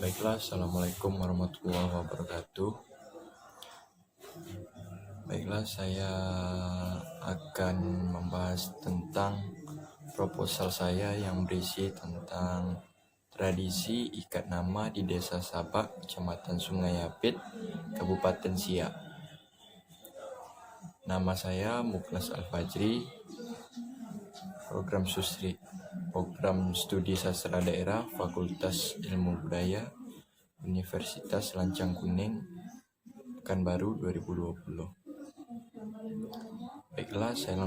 Baiklah, Assalamualaikum warahmatullahi wabarakatuh. Baiklah, saya akan membahas tentang proposal saya yang berisi tentang tradisi ikat nama di Desa Sabak, Kecamatan Sungai Apit, Kabupaten Siak. Nama saya Muklas Al-Fajri, Program Studi Sastra Daerah, Fakultas Ilmu Budaya, Universitas Lancang Kuning, Pekanbaru 2020. Baiklah, saya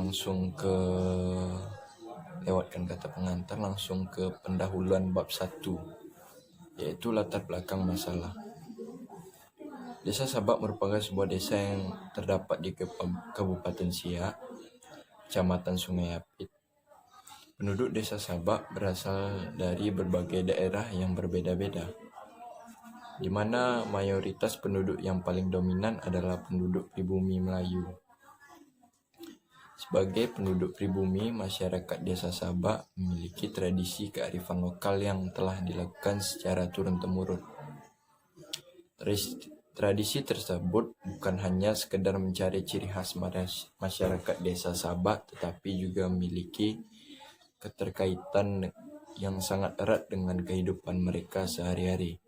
lewatkan kata pengantar langsung ke pendahuluan bab 1, yaitu latar belakang masalah. Desa Sabak merupakan sebuah desa yang terdapat di Kabupaten Siak, Kecamatan Sungai Apit. Penduduk Desa Sabak berasal dari berbagai daerah yang berbeda-beda, di mana mayoritas penduduk yang paling dominan adalah penduduk pribumi Melayu. Sebagai penduduk pribumi, masyarakat Desa Sabak memiliki tradisi kearifan lokal yang telah dilakukan secara turun-temurun. Tradisi tersebut bukan hanya sekedar mencari ciri khas masyarakat Desa Sabak, tetapi juga memiliki keterkaitan yang sangat erat dengan kehidupan mereka sehari-hari.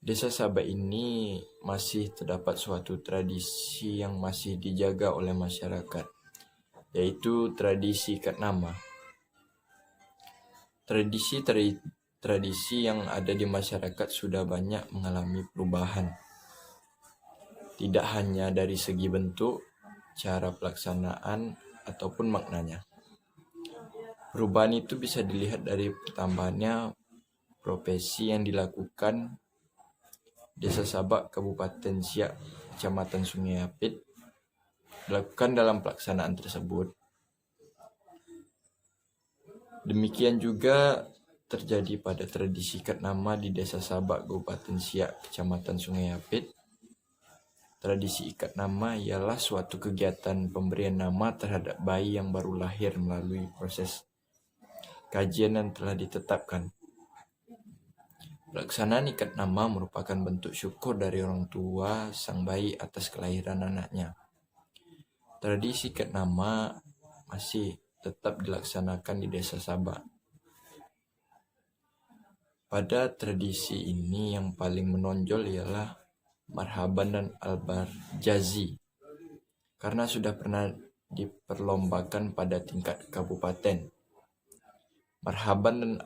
Desa Sabak ini masih terdapat suatu tradisi yang masih dijaga oleh masyarakat, yaitu tradisi ikat nama. Tradisi yang ada di masyarakat sudah banyak mengalami perubahan, tidak hanya dari segi bentuk, cara pelaksanaan, ataupun maknanya. Perubahan itu bisa dilihat dari pertambahannya profesi yang dilakukan Desa Sabak, Kabupaten Siak, Kecamatan Sungai Apit, dilakukan dalam pelaksanaan tersebut. Demikian juga terjadi pada tradisi ikat nama di Desa Sabak, Kabupaten Siak, Kecamatan Sungai Apit. Tradisi ikat nama ialah suatu kegiatan pemberian nama terhadap bayi yang baru lahir melalui proses kajian yang telah ditetapkan. Pelaksanaan ikat nama merupakan bentuk syukur dari orang tua sang bayi atas kelahiran anaknya. Tradisi ikat nama masih tetap dilaksanakan di Desa Sabak. Pada tradisi ini yang paling menonjol ialah Marhaban dan Al-Barjazi, karena sudah pernah diperlombakan pada tingkat kabupaten. Marhaban dan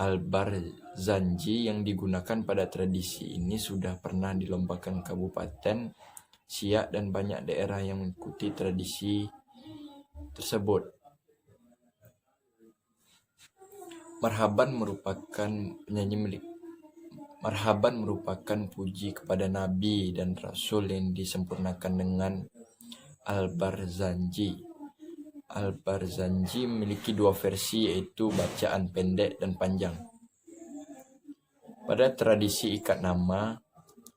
Al-Barzanji yang digunakan pada tradisi ini sudah pernah dilombakan Kabupaten Siak dan banyak daerah yang mengikuti tradisi tersebut. Marhaban merupakan puji kepada Nabi dan Rasul yang disempurnakan dengan Al-Barzanji. Al-Barzanji memiliki dua versi, yaitu bacaan pendek dan panjang. Pada tradisi ikat nama,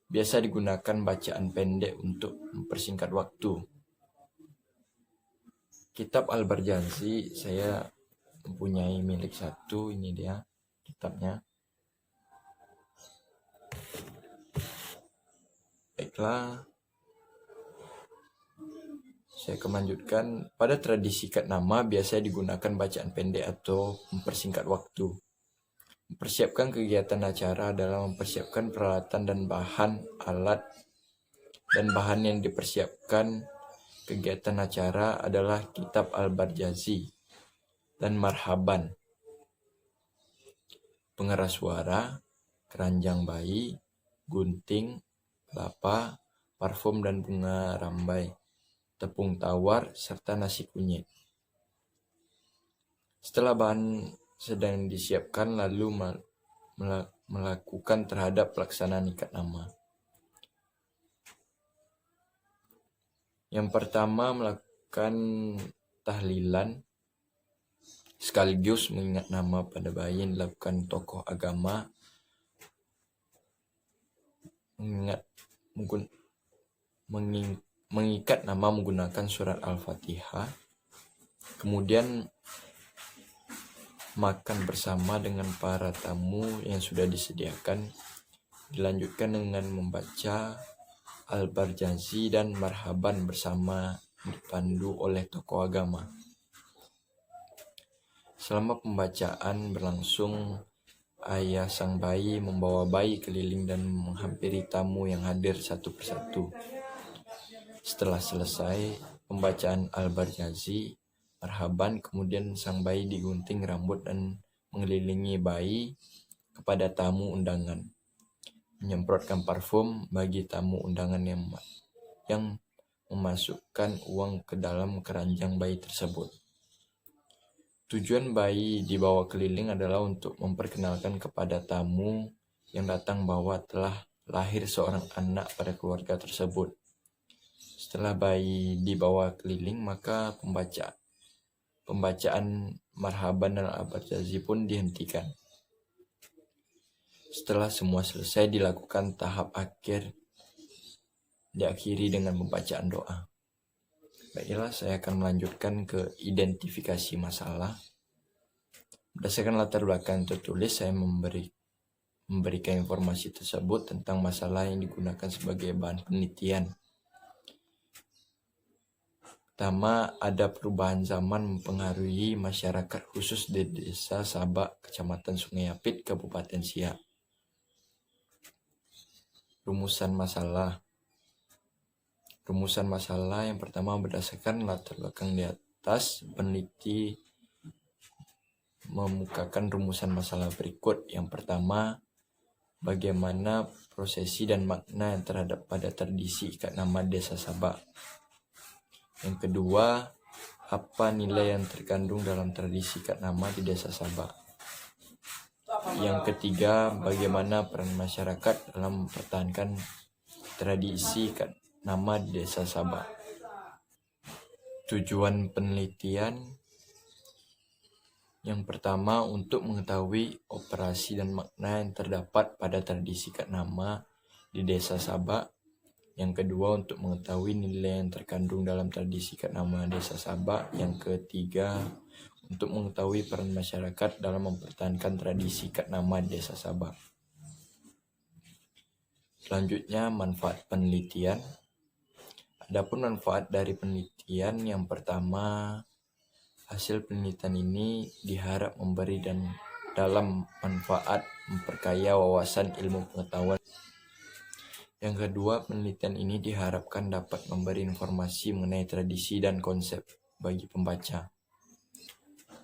biasa digunakan bacaan pendek untuk mempersingkat waktu. Kitab Al-Barzanji saya mempunyai milik satu, ini dia kitabnya. Baiklah, saya akan melanjutkan. Pada tradisi ikat nama biasanya digunakan bacaan pendek atau mempersingkat waktu. Mempersiapkan kegiatan acara adalah mempersiapkan peralatan dan bahan alat, dan bahan yang dipersiapkan kegiatan acara adalah kitab Al-Barjazi dan Marhaban, pengeras suara, keranjang bayi, gunting, kelapa, parfum dan bunga rambai, tepung tawar, serta nasi kunyit. Setelah bahan sedang disiapkan, lalu melakukan terhadap pelaksanaan ikat nama. Yang pertama, melakukan tahlilan sekaligus mengingat nama pada bayi yang dilakukan tokoh agama, mengikat nama menggunakan surat Al-Fatihah, kemudian makan bersama dengan para tamu yang sudah disediakan, dilanjutkan dengan membaca Al-Barjazi dan Marhaban bersama dipandu oleh tokoh agama. Selama pembacaan berlangsung, ayah sang bayi membawa bayi keliling dan menghampiri tamu yang hadir satu persatu. Setelah selesai pembacaan Al-Barjazi, Marhaban, kemudian sang bayi digunting rambut dan mengelilingi bayi kepada tamu undangan, menyemprotkan parfum bagi tamu undangan yang memasukkan uang ke dalam keranjang bayi tersebut. Tujuan bayi dibawa keliling adalah untuk memperkenalkan kepada tamu yang datang bahwa telah lahir seorang anak pada keluarga tersebut. Setelah bayi dibawa keliling, maka pembacaan Marhaban dan Al-Barjazi pun dihentikan. Setelah semua selesai, dilakukan tahap akhir, diakhiri dengan pembacaan doa. Baiklah, saya akan melanjutkan ke identifikasi masalah. Berdasarkan latar belakang tertulis, saya memberikan informasi tersebut tentang masalah yang digunakan sebagai bahan penelitian. Pertama, ada perubahan zaman mempengaruhi masyarakat khusus di Desa Sabak, Kecamatan Sungai Apit, Kabupaten Siak. Rumusan masalah yang pertama, berdasarkan latar belakang di atas, peneliti memukakan rumusan masalah berikut. Yang pertama, bagaimana prosesi dan makna yang terhadap pada tradisi ikat nama Desa Sabak. Yang kedua, apa nilai yang terkandung dalam tradisi ikat nama di Desa Sabak. Yang ketiga, bagaimana peran masyarakat dalam mempertahankan tradisi ikat nama di Desa Sabak. Tujuan penelitian yang pertama, untuk mengetahui operasi dan makna yang terdapat pada tradisi ikat nama di Desa Sabak. Yang kedua, untuk mengetahui nilai yang terkandung dalam tradisi ikat nama Desa Sabak. Yang ketiga, untuk mengetahui peran masyarakat dalam mempertahankan tradisi ikat nama Desa Sabak. Selanjutnya, manfaat penelitian. Adapun manfaat dari penelitian, yang pertama, hasil penelitian ini diharap memberi dalam manfaat memperkaya wawasan ilmu pengetahuan. Yang kedua, penelitian ini diharapkan dapat memberi informasi mengenai tradisi dan konsep bagi pembaca.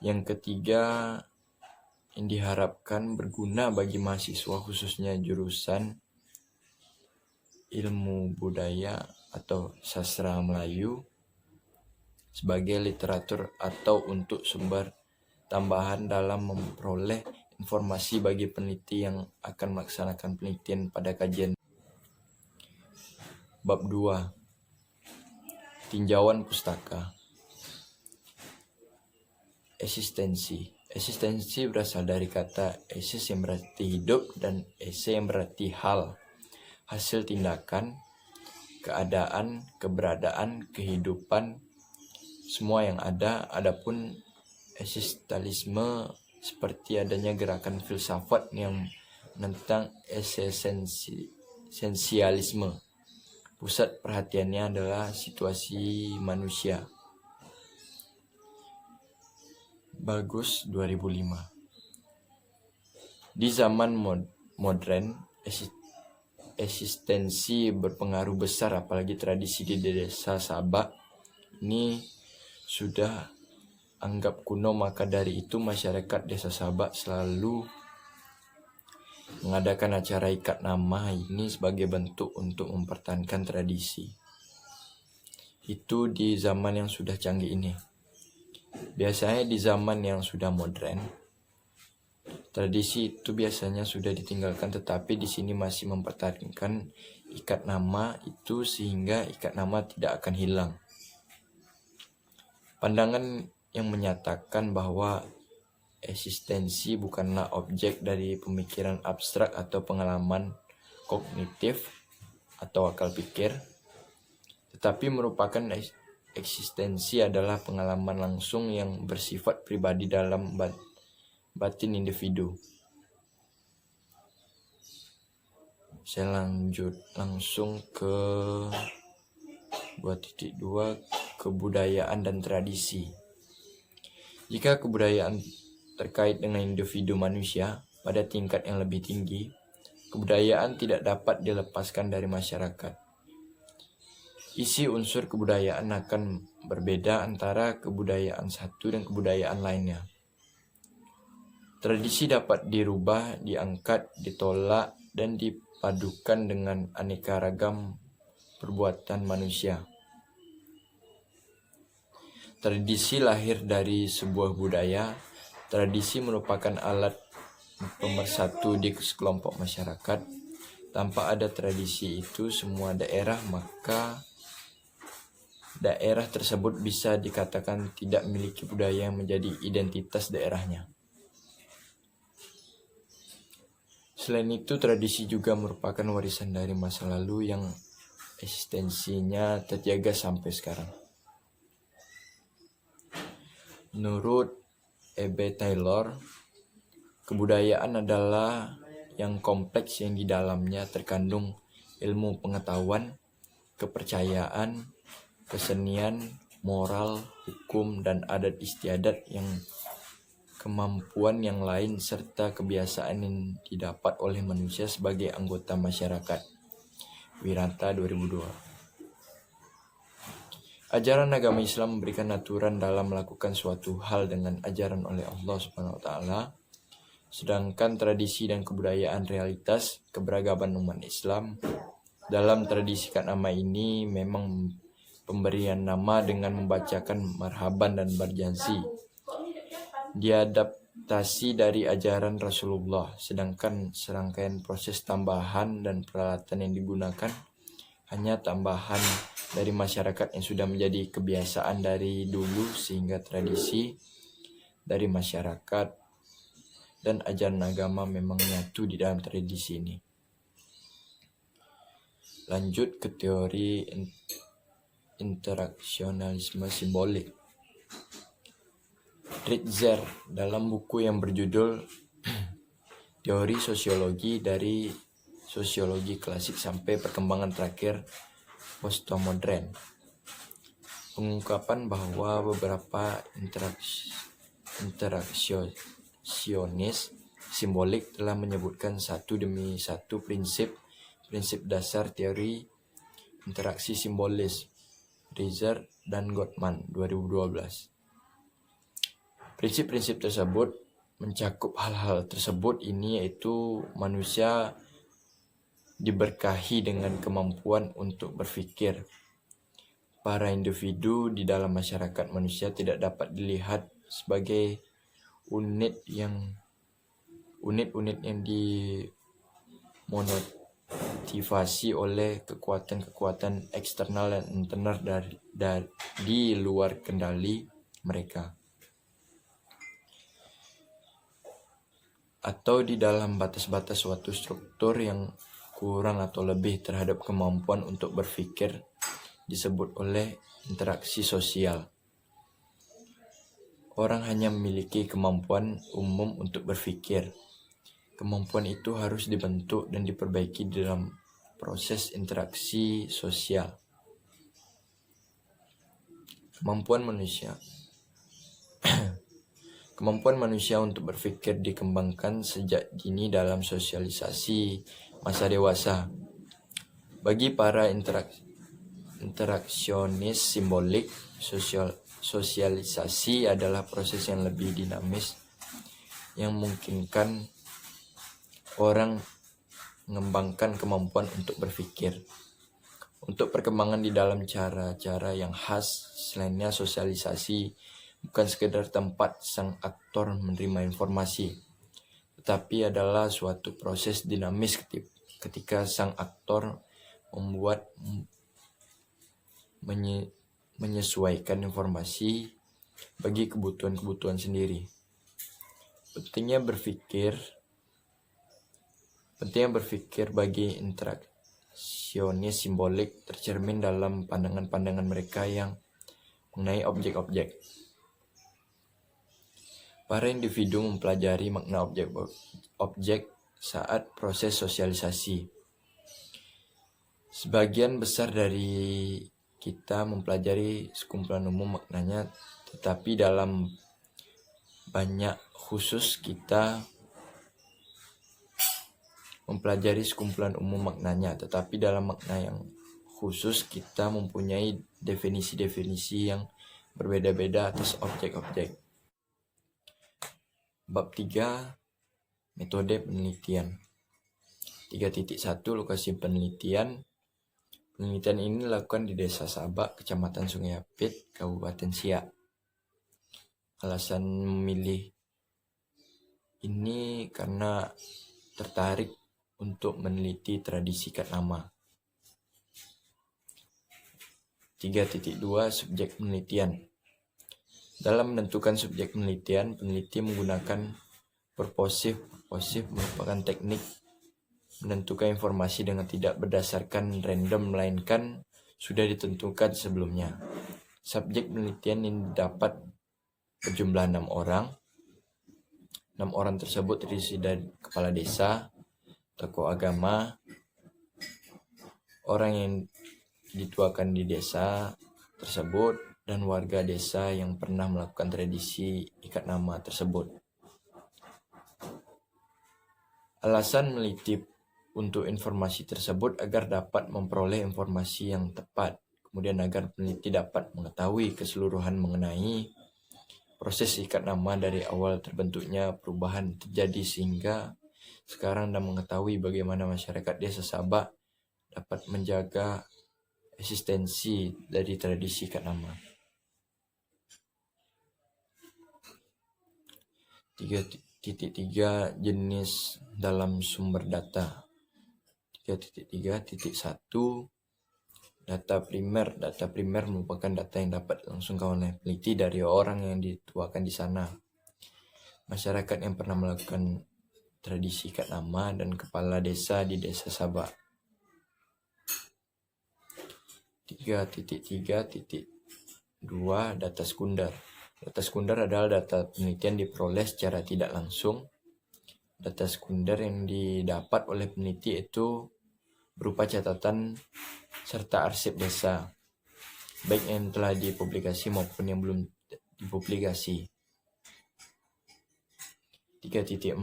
Yang ketiga, yang diharapkan berguna bagi mahasiswa khususnya jurusan ilmu budaya atau sastra Melayu sebagai literatur atau untuk sumber tambahan dalam memperoleh informasi bagi peneliti yang akan melaksanakan penelitian pada kajian. Bab 2. Tinjauan pustaka. Eksistensi berasal dari kata esis yang berarti hidup dan ese yang berarti hal, hasil tindakan, keadaan, keberadaan, kehidupan, semua yang ada. Adapun eksistensialisme seperti adanya gerakan filsafat yang menentang esensialisme. Pusat perhatiannya adalah situasi manusia. Bagus 2005. Di zaman modern, eksistensi berpengaruh besar, apalagi tradisi di Desa Sabak ini sudah anggap kuno. Maka dari itu masyarakat Desa Sabak selalu mengadakan acara ikat nama ini sebagai bentuk untuk mempertahankan tradisi. Itu di zaman yang sudah canggih ini. Biasanya di zaman yang sudah modern, tradisi itu biasanya sudah ditinggalkan, tetapi di sini masih mempertahankan ikat nama itu sehingga ikat nama tidak akan hilang. Pandangan yang menyatakan bahwa eksistensi bukanlah objek dari pemikiran abstrak atau pengalaman kognitif atau akal pikir, tetapi merupakan eksistensi adalah pengalaman langsung yang bersifat pribadi dalam batin individu. Saya langsung ke 2.2 kebudayaan dan tradisi. Jika kebudayaan terkait dengan individu manusia pada tingkat yang lebih tinggi, kebudayaan tidak dapat dilepaskan dari masyarakat. Isi unsur kebudayaan akan berbeda antara kebudayaan satu dan kebudayaan lainnya. Tradisi dapat dirubah, diangkat, ditolak, dan dipadukan dengan aneka ragam perbuatan manusia. Tradisi lahir dari sebuah budaya. Tradisi merupakan alat pemersatu di sekelompok masyarakat. Tanpa ada tradisi itu semua daerah, maka daerah tersebut bisa dikatakan tidak memiliki budaya yang menjadi identitas daerahnya. Selain itu, tradisi juga merupakan warisan dari masa lalu yang eksistensinya terjaga sampai sekarang. Menurut E.B. Taylor, kebudayaan adalah yang kompleks yang di dalamnya terkandung ilmu pengetahuan, kepercayaan, kesenian, moral, hukum, dan adat istiadat yang kemampuan yang lain serta kebiasaan yang didapat oleh manusia sebagai anggota masyarakat. Wirata 2002. Ajaran agama Islam memberikan aturan dalam melakukan suatu hal dengan ajaran oleh Allah Subhanahu wa taala. Sedangkan tradisi dan kebudayaan realitas keberagaman umat Islam. Dalam tradisi nama ini memang pemberian nama dengan membacakan marhaban dan berjanji. Diadaptasi dari ajaran Rasulullah, sedangkan serangkaian proses tambahan dan peralatan yang digunakan hanya tambahan dari masyarakat yang sudah menjadi kebiasaan dari dulu, sehingga tradisi dari masyarakat dan ajaran agama memang menyatu di dalam tradisi ini. Lanjut ke teori interaksionalisme simbolik. Ritzer dalam buku yang berjudul Teori Sosiologi dari Sosiologi Klasik sampai Perkembangan Terakhir Postmodern, pengungkapan bahwa beberapa interaksionis simbolik telah menyebutkan satu demi satu prinsip dasar teori interaksi simbolis, Ritzer dan Gottman 2012. Prinsip-prinsip tersebut mencakup hal-hal tersebut ini, yaitu manusia diberkahi dengan kemampuan untuk berpikir. Para individu di dalam masyarakat manusia tidak dapat dilihat sebagai unit yang dimotivasi oleh kekuatan-kekuatan eksternal dan internal di luar kendali mereka, atau di dalam batas-batas suatu struktur yang kurang atau lebih terhadap kemampuan untuk berpikir disebut oleh interaksi sosial. Orang hanya memiliki kemampuan umum untuk berpikir. Kemampuan itu harus dibentuk dan diperbaiki dalam proses interaksi sosial. Kemampuan manusia untuk berpikir dikembangkan sejak dini dalam sosialisasi masa dewasa. Bagi para interaksionis simbolik, sosialisasi adalah proses yang lebih dinamis yang memungkinkan orang mengembangkan kemampuan untuk berpikir. Untuk perkembangan di dalam cara-cara yang khas, selainnya sosialisasi bukan sekedar tempat sang aktor menerima informasi, tetapi adalah suatu proses dinamis ketika sang aktor menyesuaikan informasi bagi kebutuhan sendiri. Pentingnya berpikir bagi interaksionis simbolik tercermin dalam pandangan-pandangan mereka yang mengenai objek-objek. Para individu mempelajari makna objek saat proses sosialisasi. Sebagian besar dari kita mempelajari sekumpulan umum maknanya, tetapi dalam banyak khusus kita mempelajari sekumpulan umum maknanya, tetapi dalam makna yang khusus kita mempunyai definisi-definisi yang berbeda-beda atas objek-objek. Bab 3, metode penelitian. 3.1 lokasi penelitian. Penelitian ini dilakukan di Desa Sabak, Kecamatan Sungai Apit, Kabupaten Siak. Alasan memilih ini karena tertarik untuk meneliti tradisi ikat nama. 3.2 subjek penelitian. Dalam menentukan subjek penelitian, peneliti menggunakan purposive. Purposive merupakan teknik menentukan informasi dengan tidak berdasarkan random, melainkan sudah ditentukan sebelumnya. Subjek penelitian ini dapat berjumlah 6 orang. 6 orang tersebut terdiri dari kepala desa, tokoh agama, orang yang dituakan di desa tersebut, dan warga desa yang pernah melakukan tradisi ikat nama tersebut. Alasan meneliti untuk informasi tersebut agar dapat memperoleh informasi yang tepat, kemudian agar peneliti dapat mengetahui keseluruhan mengenai proses ikat nama dari awal terbentuknya perubahan terjadi sehingga sekarang dan mengetahui bagaimana masyarakat desa Sabak dapat menjaga eksistensi dari tradisi ikat nama. 3.3 jenis dalam sumber data. 3.3.1 data primer. Data primer merupakan data yang dapat dilangsungkan oleh peneliti dari orang yang dituakan di sana, masyarakat yang pernah melakukan tradisi ikat nama, dan kepala desa di Desa Sabak. 3.3.2 data sekunder. Data sekunder adalah data penelitian diperoleh secara tidak langsung. Data sekunder yang didapat oleh peneliti itu berupa catatan serta arsip desa, baik yang telah dipublikasi maupun yang belum dipublikasi. 3.4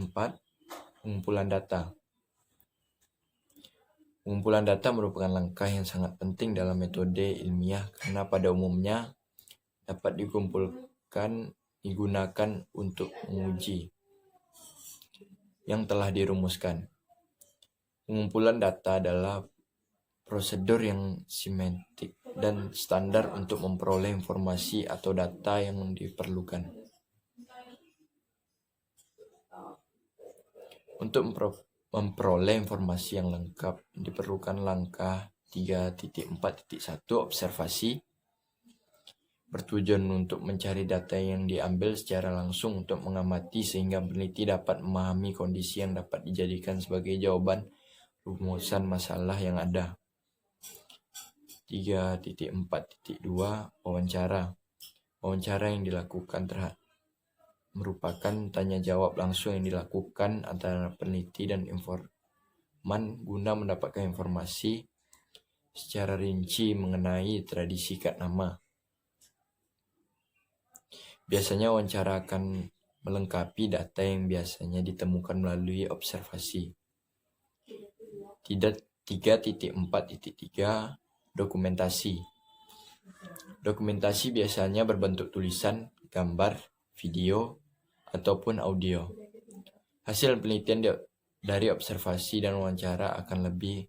pengumpulan data. Pengumpulan data merupakan langkah yang sangat penting dalam metode ilmiah karena pada umumnya dapat digunakan untuk menguji yang telah dirumuskan. Pengumpulan data adalah prosedur yang sistematik dan standar untuk memperoleh informasi atau data yang diperlukan. Untuk memperoleh informasi yang lengkap diperlukan langkah 3.4.1 observasi, bertujuan untuk mencari data yang diambil secara langsung untuk mengamati sehingga peneliti dapat memahami kondisi yang dapat dijadikan sebagai jawaban rumusan masalah yang ada. 3.4.2 wawancara. Wawancara yang dilakukan merupakan tanya jawab langsung yang dilakukan antara peneliti dan informan guna mendapatkan informasi secara rinci mengenai tradisi ikat nama. Biasanya wawancara akan melengkapi data yang biasanya ditemukan melalui observasi. 3.4.3 dokumentasi. Dokumentasi biasanya berbentuk tulisan, gambar, video, ataupun audio. Hasil penelitian dari observasi dan wawancara akan lebih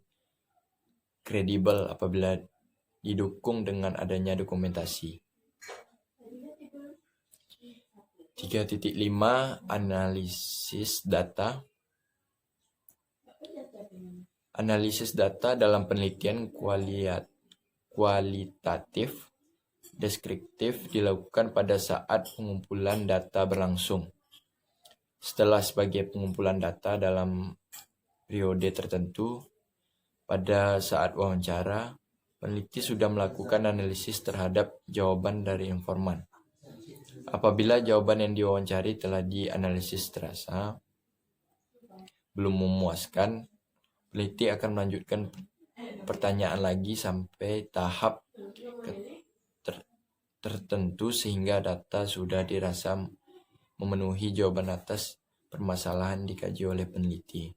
kredibel apabila didukung dengan adanya dokumentasi. 3.5 analisis data. Analisis data dalam penelitian kualitatif deskriptif dilakukan pada saat pengumpulan data berlangsung. Setelah sebagai pengumpulan data dalam periode tertentu, pada saat wawancara, peneliti sudah melakukan analisis terhadap jawaban dari informan. Apabila jawaban yang diwawancari telah dianalisis terasa belum memuaskan, peneliti akan melanjutkan pertanyaan lagi sampai tahap tertentu sehingga data sudah dirasa memenuhi jawaban atas permasalahan dikaji oleh peneliti.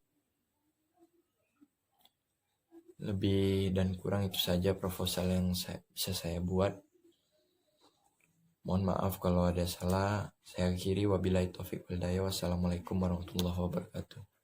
Lebih dan kurang itu saja proposal yang bisa saya buat. Mohon maaf kalau ada salah. Saya akhiri, wabillahi taufiq wal hidayah. Wassalamualaikum warahmatullahi wabarakatuh.